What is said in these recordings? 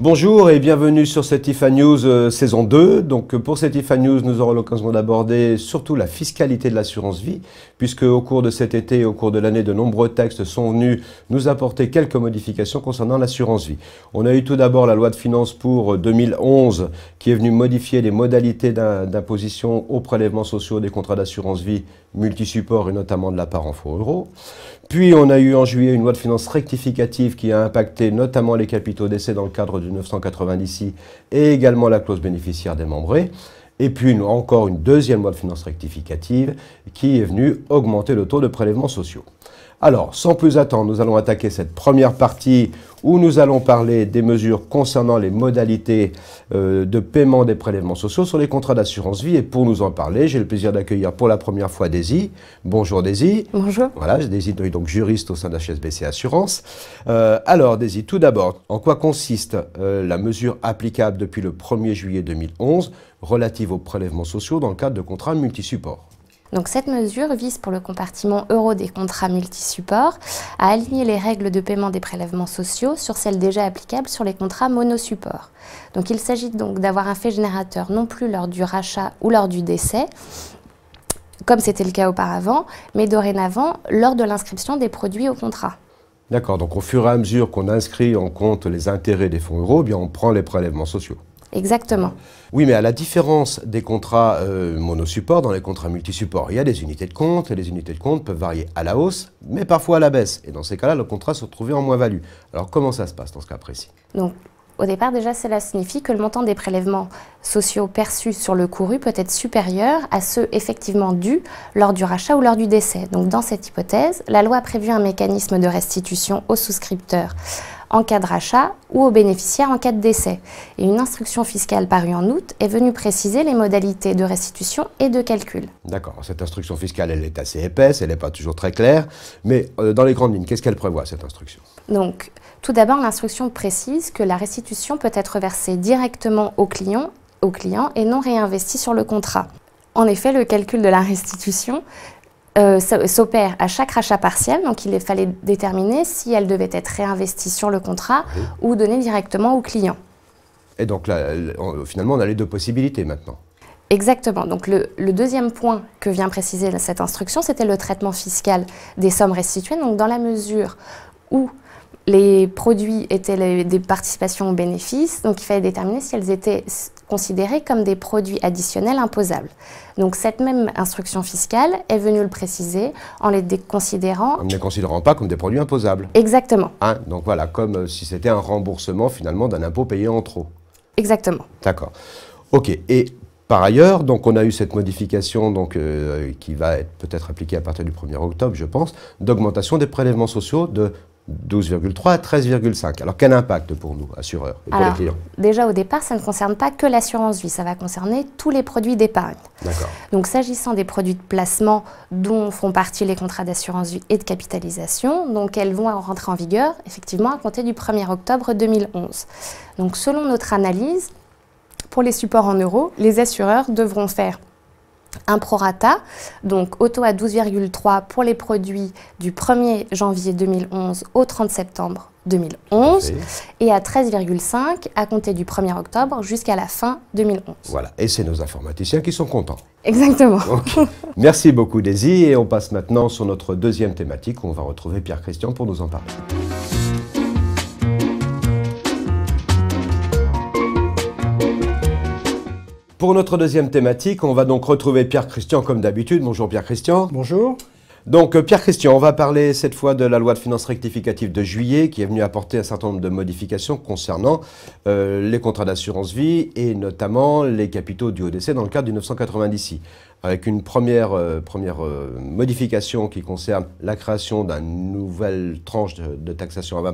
Bonjour et bienvenue sur cette IFA News saison 2. Donc pour cette IFA News, nous aurons l'occasion d'aborder surtout la fiscalité de l'assurance vie, puisque au cours de cet été et au cours de l'année, de nombreux textes sont venus nous apporter quelques modifications concernant l'assurance vie. On a eu tout d'abord la loi de finances pour 2011 qui est venue modifier les modalités d'imposition aux prélèvements sociaux des contrats d'assurance vie multisupport et notamment de la part en fonds euros. Puis on a eu en juillet une loi de finances rectificative qui a impacté notamment les capitaux d'essai dans le cadre du 990 et également la clause bénéficiaire démembrée. Et puis encore une deuxième loi de finances rectificative qui est venue augmenter le taux de prélèvements sociaux. Alors, sans plus attendre, nous allons attaquer cette première partie où nous allons parler des mesures concernant les modalités de paiement des prélèvements sociaux sur les contrats d'assurance vie. Et pour nous en parler, j'ai le plaisir d'accueillir pour la première fois Daisy. Bonjour Daisy. Bonjour. Voilà, Daisy est donc juriste au sein d'HSBC Assurance. Alors Daisy, tout d'abord, en quoi consiste la mesure applicable depuis le 1er juillet 2011 relative aux prélèvements sociaux dans le cadre de contrats multisupports? Donc cette mesure vise pour le compartiment euro des contrats multisupports à aligner les règles de paiement des prélèvements sociaux sur celles déjà applicables sur les contrats monosupports. Donc il s'agit donc d'avoir un fait générateur non plus lors du rachat ou lors du décès, comme c'était le cas auparavant, mais dorénavant lors de l'inscription des produits au contrat. D'accord, donc au fur et à mesure qu'on inscrit en compte les intérêts des fonds euros, eh bien on prend les prélèvements sociaux. Exactement. Oui, mais à la différence des contrats monosupports, dans les contrats multisupports, il y a des unités de compte, et les unités de compte peuvent varier à la hausse, mais parfois à la baisse. Et dans ces cas-là, le contrat se retrouvait en moins-value. Alors comment ça se passe dans ce cas précis? Donc, au départ, déjà, cela signifie que le montant des prélèvements sociaux perçus sur le couru peut être supérieur à ceux effectivement dus lors du rachat ou lors du décès. Donc, dans cette hypothèse, la loi a prévu un mécanisme de restitution aux souscripteurs en cas de rachat ou aux bénéficiaires en cas de décès. Et une instruction fiscale parue en août est venue préciser les modalités de restitution et de calcul. D'accord. Cette instruction fiscale, elle est assez épaisse, elle n'est pas toujours très claire, mais dans les grandes lignes, qu'est-ce qu'elle prévoit, cette instruction? Donc, tout d'abord, l'instruction précise que la restitution peut être versée directement au client et non réinvestie sur le contrat. En effet, le calcul de la restitution s'opère à chaque rachat partiel, donc il fallait déterminer si elle devait être réinvestie sur le contrat ou donnée directement au client. Et donc là, finalement, on a les deux possibilités maintenant. Exactement. Donc le deuxième point que vient préciser cette instruction, c'était le traitement fiscal des sommes restituées. Donc dans la mesure où les produits étaient des participations aux bénéfices, donc il fallait déterminer si elles étaient considérées comme des produits additionnels imposables. Donc cette même instruction fiscale est venue le préciser en les considérant... En ne les considérant pas comme des produits imposables. Exactement. Hein, donc voilà, comme si c'était un remboursement finalement d'un impôt payé en trop. Exactement. D'accord. Ok. Et par ailleurs, donc on a eu cette modification donc, qui va être peut-être appliquée à partir du 1er octobre, je pense, d'augmentation des prélèvements sociaux de 12,3 à 13,5. Alors quel impact pour nous, assureurs, et pour les clients? Déjà au départ, ça ne concerne pas que l'assurance vie, ça va concerner tous les produits d'épargne. D'accord. Donc s'agissant des produits de placement dont font partie les contrats d'assurance vie et de capitalisation, donc elles vont rentrer en vigueur effectivement à compter du 1er octobre 2011. Donc selon notre analyse, pour les supports en euros, les assureurs devront faire un prorata, donc au taux à 12,3 pour les produits du 1er janvier 2011 au 30 septembre 2011 et à 13,5 à compter du 1er octobre jusqu'à la fin 2011. Voilà, et c'est nos informaticiens qui sont contents. Exactement. Okay. Merci beaucoup Daisy, et on passe maintenant sur notre deuxième thématique où on va retrouver Pierre Christian pour nous en parler. Pour notre deuxième thématique, on va donc retrouver Pierre Christian comme d'habitude. Bonjour Pierre Christian. Bonjour. Donc Pierre Christian, on va parler cette fois de la loi de finances rectificative de juillet qui est venue apporter un certain nombre de modifications concernant les contrats d'assurance vie et notamment les capitaux dus au décès dans le cadre du 990I. Avec une première modification qui concerne la création d'une nouvelle tranche de taxation à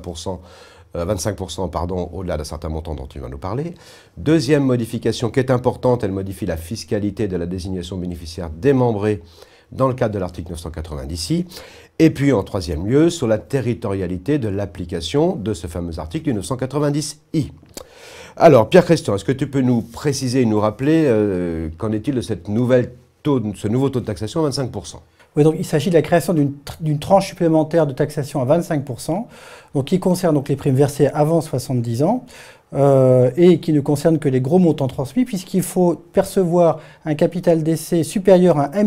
25% pardon, au-delà d'un certain montant dont tu vas nous parler. Deuxième modification qui est importante, elle modifie la fiscalité de la désignation bénéficiaire démembrée dans le cadre de l'article 990I. Et puis en troisième lieu, sur la territorialité de l'application de ce fameux article du 990I. Alors Pierre Christian, est-ce que tu peux nous préciser et nous rappeler qu'en est-il de ce nouveau taux de taxation à 25%? Oui, donc il s'agit de la création d'une tranche supplémentaire de taxation à 25%, donc qui concerne donc les primes versées avant 70 ans. et qui ne concerne que les gros montants transmis, puisqu'il faut percevoir un capital d'essai supérieur à 1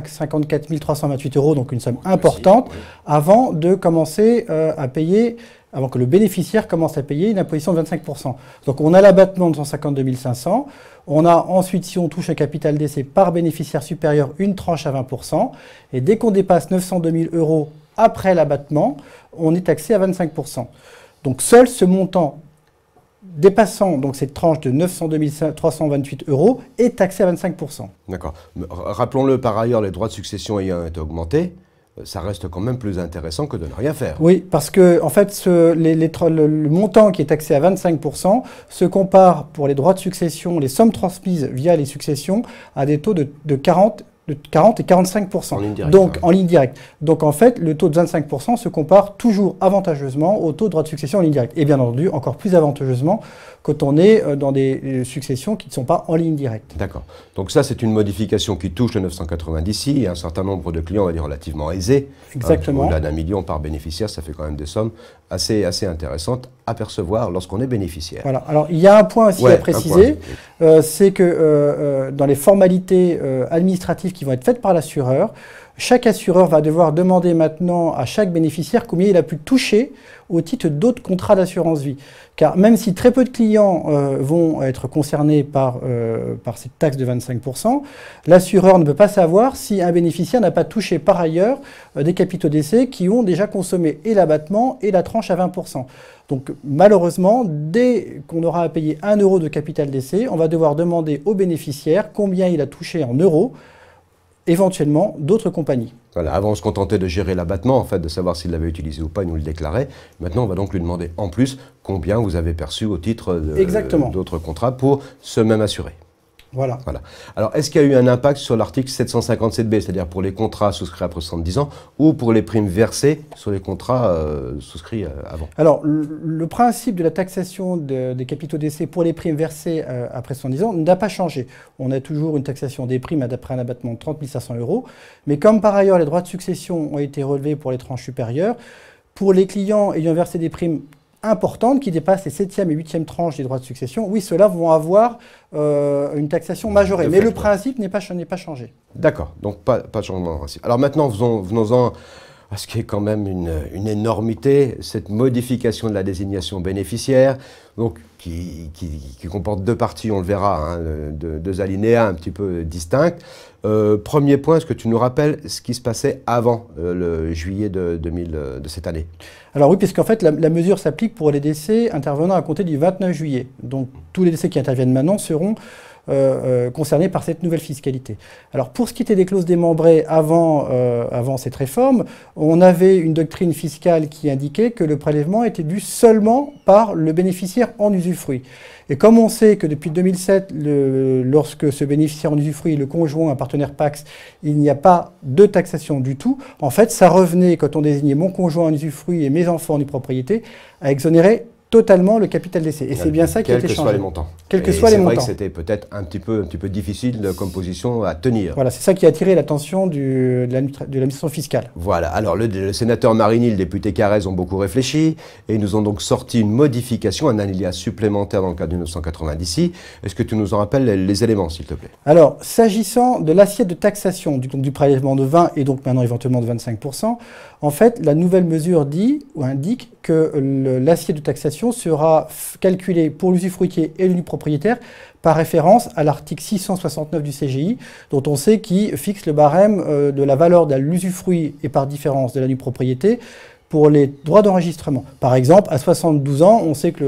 054 328 €, donc une somme importante, avant de commencer à payer, avant que le bénéficiaire commence à payer une imposition de 25%. Donc on a l'abattement de 152 500. On a ensuite, si on touche un capital d'essai par bénéficiaire supérieur, une tranche à 20%. Et dès qu'on dépasse 902 000 € après l'abattement, on est taxé à 25%. Donc seul ce montant dépassant donc cette tranche de 902 328 € est taxé à 25%. D'accord. Rappelons-le par ailleurs, les droits de succession ayant été augmentés, ça reste quand même plus intéressant que de ne rien faire. Oui, parce que en fait, le montant qui est taxé à 25% se compare pour les droits de succession, les sommes transmises via les successions, à des taux de 40 et 45%. En ligne directe. Donc, en ligne directe. Donc, en fait, le taux de 25% se compare toujours avantageusement au taux de droit de succession en ligne directe. Et bien entendu, encore plus avantageusement quand on est dans des successions qui ne sont pas en ligne directe. D'accord. Donc ça, c'est une modification qui touche le 990i et un certain nombre de clients, on va dire, relativement aisés. Exactement. Au-delà d'1 million par bénéficiaire, ça fait quand même des sommes assez intéressantes à percevoir lorsqu'on est bénéficiaire. Voilà. Alors, il y a un point aussi à préciser, c'est que dans les formalités administratives qui vont être faites par l'assureur, chaque assureur va devoir demander maintenant à chaque bénéficiaire combien il a pu toucher au titre d'autres contrats d'assurance vie. Car même si très peu de clients vont être concernés par cette taxe de 25%, l'assureur ne peut pas savoir si un bénéficiaire n'a pas touché par ailleurs des capitaux d'essai qui ont déjà consommé et l'abattement et la tranche à 20%. Donc malheureusement, dès qu'on aura à payer 1 € de capital d'essai, on va devoir demander au bénéficiaire combien il a touché en euros, éventuellement d'autres compagnies. Voilà, avant on se contentait de gérer l'abattement, en fait, de savoir s'il l'avait utilisé ou pas, il nous le déclarait. Maintenant, on va donc lui demander en plus combien vous avez perçu au titre d'autres contrats pour ce même assuré. Voilà. Alors, est-ce qu'il y a eu un impact sur l'article 757B, c'est-à-dire pour les contrats souscrits après 70 ans ou pour les primes versées sur les contrats souscrits avant? Alors, le principe de la taxation des capitaux d'essai pour les primes versées après 70 ans n'a pas changé. On a toujours une taxation des primes après un abattement de 30 500 €. Mais comme par ailleurs les droits de succession ont été relevés pour les tranches supérieures, pour les clients ayant versé des primes importantes qui dépassent les 7e et 8e tranches des droits de succession, oui, ceux-là vont avoir une taxation majorée. Mais le principe n'est pas changé. D'accord, donc pas de changement de principe. Alors maintenant, venons-en à ce qui est quand même une énormité, cette modification de la désignation bénéficiaire, donc qui comporte deux parties, on le verra, hein, deux alinéas un petit peu distincts. Premier point, est-ce que tu nous rappelles ce qui se passait avant le juillet de cette année? Alors oui, puisqu'en fait, la mesure s'applique pour les décès intervenant à compter du 29 juillet. Donc tous les décès qui interviennent maintenant seront concernés par cette nouvelle fiscalité. Alors pour ce qui était des clauses démembrées avant cette réforme, on avait une doctrine fiscale qui indiquait que le prélèvement était dû seulement par le bénéficiaire en usufruit. Et comme on sait que depuis 2007, lorsque ce bénéficiaire en usufruit, le conjoint, un partenaire PACS, il n'y a pas de taxation du tout, en fait, ça revenait, quand on désignait mon conjoint en usufruit et mes enfants en propriété, à exonérer totalement le capital d'essai. Et c'est bien ça qui a été changé. Quels que soient les montants. Quels que soient les montants. C'est vrai que c'était peut-être un petit peu difficile comme position à tenir. Voilà, c'est ça qui a attiré l'attention de l'administration fiscale. Voilà, alors le sénateur Marini, le député Carrez ont beaucoup réfléchi et ils nous ont donc sorti une modification, un alinéa supplémentaire dans le cadre du 990i. Est-ce que tu nous en rappelles les éléments, s'il te plaît? Alors, s'agissant de l'assiette de taxation du prélèvement de 20 et donc maintenant éventuellement de 25%, en fait, la nouvelle mesure dit ou indique que l'assiette de taxation sera calculée pour l'usufruitier et le propriétaire par référence à l'article 669 du CGI, dont on sait qu'il fixe le barème de la valeur de l'usufruit et par différence de la nue propriété pour les droits d'enregistrement. Par exemple, à 72 ans, on sait que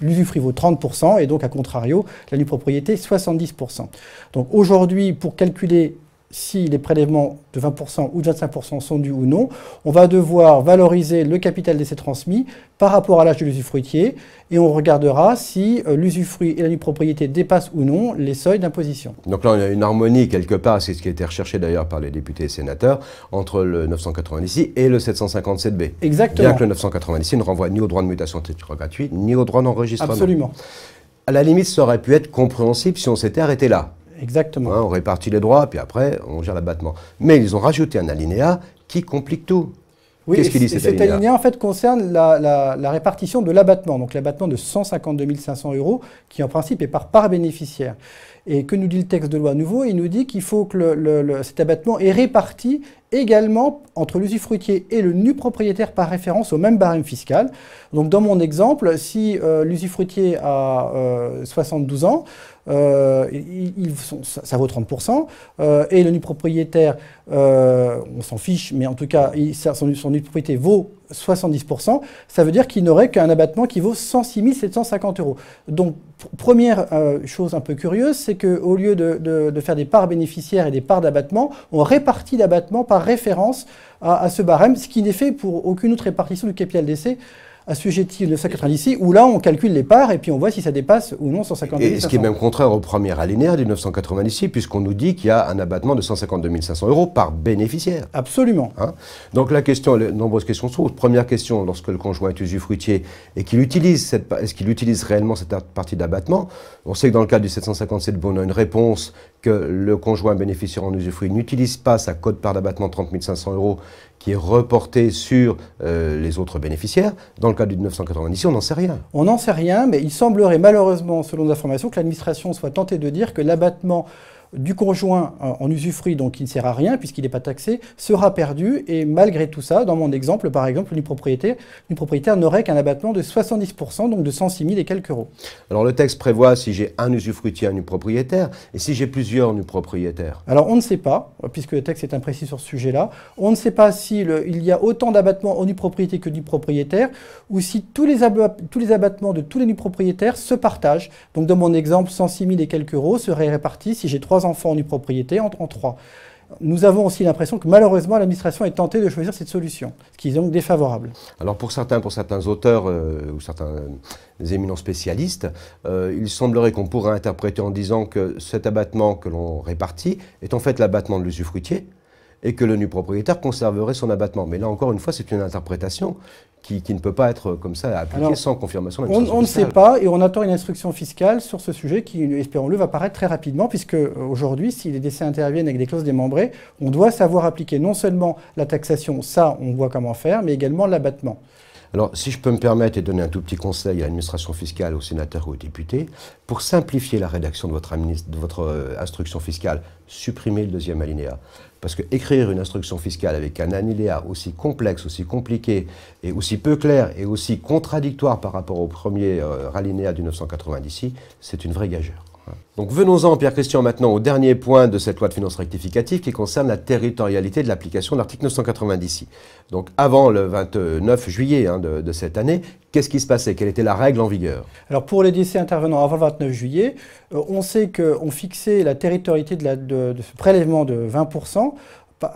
l'usufruit vaut 30% et donc, à contrario, la nue propriété 70%. Donc aujourd'hui, pour calculer si les prélèvements de 20% ou de 25% sont dus ou non, on va devoir valoriser le capital d'essai transmis par rapport à l'âge de l'usufruitier et on regardera si l'usufruit et la nue propriété dépassent ou non les seuils d'imposition. Donc là, on a une harmonie quelque part, c'est ce qui a été recherché d'ailleurs par les députés et sénateurs, entre le 990i et le 757b. Exactement. Bien que le 990i ne renvoie ni au droit de mutation de titre gratuit, ni au droit d'enregistrement. Absolument. À la limite, ça aurait pu être compréhensible si on s'était arrêté là. Exactement. Hein, on répartit les droits, puis après, on gère l'abattement. Mais ils ont rajouté un alinéa qui complique tout. Oui, qu'est-ce qu'il dit cet alinéa? Cet alinéa en fait concerne la répartition de l'abattement, donc l'abattement de 152 500 €, qui en principe est par part bénéficiaire. Et que nous dit le texte de loi à nouveau? Il nous dit qu'il faut que cet abattement est réparti également entre l'usufruitier et le nu propriétaire par référence au même barème fiscal. Donc dans mon exemple, si l'usufruitier a 72 ans, ça vaut 30%, et le nu propriétaire, on s'en fiche, mais en tout cas, son nu propriété vaut 70%, ça veut dire qu'il n'aurait qu'un abattement qui vaut 106 750 €. Donc, première chose un peu curieuse, c'est qu'au lieu de faire des parts bénéficiaires et des parts d'abattement, on répartit l'abattement par référence à ce barème, ce qui n'est fait pour aucune autre répartition du capital d'essai assujetti au 990, où là on calcule les parts et puis on voit si ça dépasse ou non 152 500. Et ce qui est même contraire au premier alinéa du 990, puisqu'on nous dit qu'il y a un abattement de 152 500 € par bénéficiaire. Absolument. Hein? Donc la question, les nombreuses questions se posent. Première question, lorsque le conjoint est usufruitier et qu'il utilise est-ce qu'il utilise réellement cette partie d'abattement? On sait que dans le cadre du 757, on a une réponse que le conjoint bénéficiaire en usufruit n'utilise pas sa quote-part d'abattement de 30 500 € qui est reportée sur les autres bénéficiaires. Dans le cadre du 990, on n'en sait rien. On n'en sait rien, mais il semblerait malheureusement, selon nos informations, que l'administration soit tentée de dire que l'abattement du conjoint en usufruit, donc qui ne sert à rien puisqu'il n'est pas taxé, sera perdu. Et malgré tout ça, dans mon exemple, par exemple, le propriétaire n'aurait qu'un abattement de 70%, donc de 106 000 et quelques euros. Alors le texte prévoit si j'ai un usufruitier, un nu-propriétaire, et si j'ai plusieurs nu-propriétaires. Alors on ne sait pas, puisque le texte est imprécis sur ce sujet-là, on ne sait pas s'il y a autant d'abattements en nu-propriété que nu-propriétaire, ou si tous les abattements de tous les nu-propriétaires se partagent. Donc dans mon exemple, 106 000 et quelques euros seraient répartis si j'ai 3 enfants en nu-propriété en 3. Nous avons aussi l'impression que malheureusement l'administration est tentée de choisir cette solution, ce qui est donc défavorable. Alors pour certains auteurs ou certains éminents spécialistes, il semblerait qu'on pourrait interpréter en disant que cet abattement que l'on répartit est en fait l'abattement de l'usufruitier et que le nu-propriétaire conserverait son abattement. Mais là encore une fois, c'est une interprétation qui ne peut pas être comme ça appliquée sans confirmation de l'administration fiscale. On ne sait pas et on attend une instruction fiscale sur ce sujet qui, espérons-le, va paraître très rapidement puisque aujourd'hui, si les décès interviennent avec des clauses démembrées, on doit savoir appliquer non seulement la taxation, ça on voit comment faire, mais également l'abattement. Alors, si je peux me permettre et donner un tout petit conseil à l'administration fiscale, aux sénateurs ou aux députés, pour simplifier la rédaction de votre instruction fiscale, supprimez le deuxième alinéa. Parce que écrire une instruction fiscale avec un alinéa aussi complexe, aussi compliqué, et aussi peu clair, et aussi contradictoire par rapport au premier alinéa du 990, c'est une vraie gageure. Donc venons-en, Pierre-Christian, maintenant au dernier point de cette loi de finances rectificative qui concerne la territorialité de l'application de l'article 990. Donc avant le 29 juillet de cette année, qu'est-ce qui se passait? Quelle était la règle en vigueur? Alors pour les décès intervenant avant le 29 juillet, on sait qu'on fixait la territorialité de ce prélèvement de 20%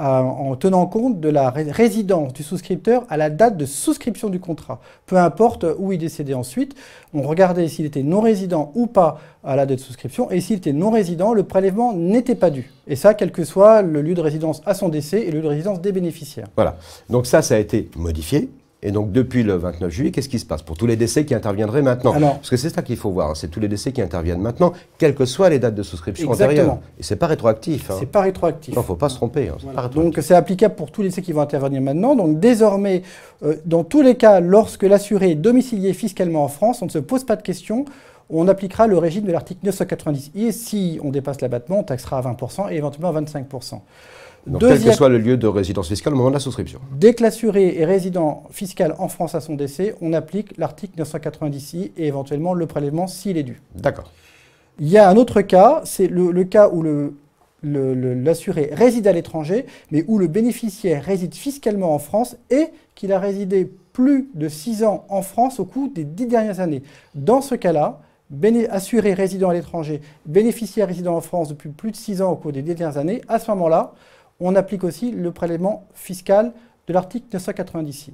en tenant compte de la résidence du souscripteur à la date de souscription du contrat. Peu importe où il décédait ensuite, on regardait s'il était non-résident ou pas à la date de souscription, et s'il était non-résident, le prélèvement n'était pas dû. Et ça, quel que soit le lieu de résidence à son décès et le lieu de résidence des bénéficiaires. Voilà. Donc ça a été modifié. Et donc, depuis le 29 juillet, qu'est-ce qui se passe pour tous les décès qui interviendraient maintenant? Parce que c'est ça qu'il faut voir, c'est tous les décès qui interviennent maintenant, quelles que soient les dates de souscription antérieures. Et c'est pas rétroactif. C'est pas rétroactif. Non, il ne faut pas se tromper. Voilà. Donc, c'est applicable pour tous les décès qui vont intervenir maintenant. Donc, désormais, dans tous les cas, lorsque l'assuré est domicilié fiscalement en France, on ne se pose pas de questions. On appliquera le régime de l'article 990. Et si on dépasse l'abattement, on taxera à 20% et éventuellement à 25%. Donc, quel que soit le lieu de résidence fiscale au moment de la souscription. Dès que l'assuré est résident fiscal en France à son décès, on applique l'article 990 et éventuellement le prélèvement s'il est dû. D'accord. Il y a un autre cas, c'est le cas où l'assuré réside à l'étranger, mais où le bénéficiaire réside fiscalement en France et qu'il a résidé plus de 6 ans en France au cours des 10 dernières années. Dans ce cas-là, assuré résident à l'étranger, bénéficiaire résident en France depuis plus de 6 ans au cours des 10 dernières années, à ce moment-là, on applique aussi le prélèvement fiscal de l'article 990.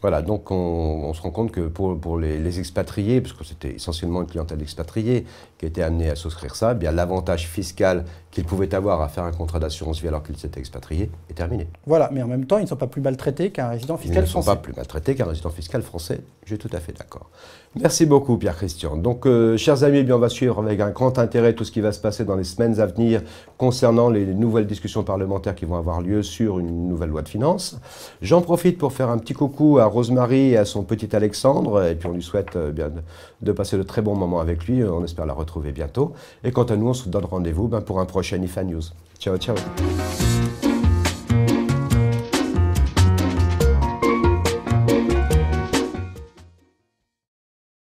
Voilà, donc on se rend compte que pour les expatriés, parce que c'était essentiellement une clientèle expatriée qui étaient amenés à souscrire ça, eh bien l'avantage fiscal qu'ils pouvaient avoir à faire un contrat d'assurance vie alors qu'ils s'étaient expatriés est terminé. Voilà, mais en même temps, ils ne sont pas plus maltraités qu'un résident fiscal français. Ils ne sont pas plus maltraités qu'un résident fiscal français, je suis tout à fait d'accord. Merci beaucoup Pierre-Christian. Donc, chers amis, eh bien, on va suivre avec un grand intérêt tout ce qui va se passer dans les semaines à venir concernant les nouvelles discussions parlementaires qui vont avoir lieu sur une nouvelle loi de finances. J'en profite pour faire un petit coucou à Rosemary et à son petit Alexandre, et puis on lui souhaite bien de passer de très bons moments avec lui. On espère la retrouver bientôt. Et quant à nous, on se donne rendez-vous pour un prochain IFA News. Ciao, ciao.